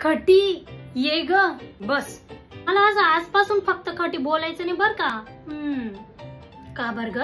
खटी ये ग बस. मला आज आजपासून फक्त खटी बोलायचं नाही बर का. का बर ग?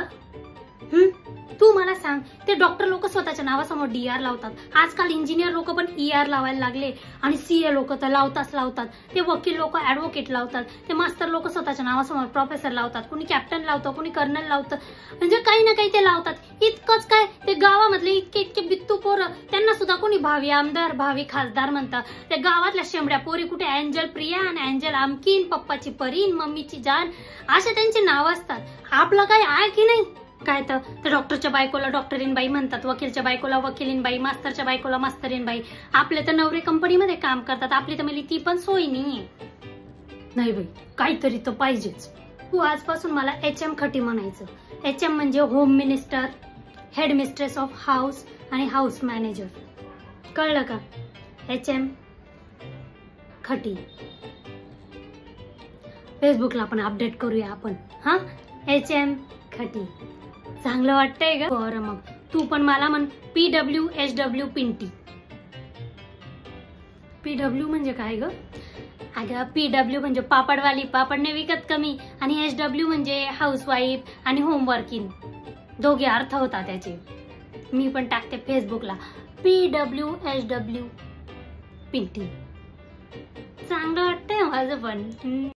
तू मला सांग, ते डॉक्टर लोक स्वतःच्या नावासमोर डीआर लावतात. आजकाल इंजिनियर लोक पण ईआर लावायला लागले आणि सीए लोक तर लावतात. ते वकील लोक ऍडव्होकेट लावतात. ते मास्टर लोक स्वतःच्या नावासमोर प्रोफेसर लावतात. कोणी कॅप्टन लावतं, कोणी कर्नल लावतं. म्हणजे काही ना काही ते लावतात. इतकंच काय, ते गावामधले इतके बित्तू पोरं, त्यांना सुद्धा कोणी भावी आमदार, भावी खासदार म्हणतात. त्या गावातल्या शेंबड्या पोरी कुठे अँजल प्रिया, अँजल आमकीन, पप्पाची परीन, मम्मीची जान, असे त्यांची नाव असतात. आपलं काय आहे की नाही? काय तर डॉक्टरच्या बायकोला डॉक्टरीन बाई म्हणतात, वकीलच्या बायकोला वकिलीन बाई, मास्तरच्या बायकोला मास्तरीन बाई. आपले तर नवरे कंपनीमध्ये काम करतात. आपली तर मला ती पण सोय नाहीये. नाही बाई, काहीतरी तर पाहिजेच. तू आजपासून मला HM खटी म्हणायचं. HM म्हणजे home minister, head mistress of house आणि हाऊस मॅनेजर. कळलं का? HM खटी. फेसबुकला आपण अपडेट करूया आपण. हा, HM खटी. चांगलं वाटतंय ग? बरं, मग तू पण मला म्हण PWHW पिंटी. PW म्हणजे काय ग? अगं PW म्हणजे पापडवाली, पापडने विकत कमी, आणि HW म्हणजे हाऊसवाईफ आणि होमवर्किंग. दोघे अर्थ होता त्याचे. मी पण टाकते फेसबुकला PWHW पिंटी. चांगलं वाटतंय माझं पण.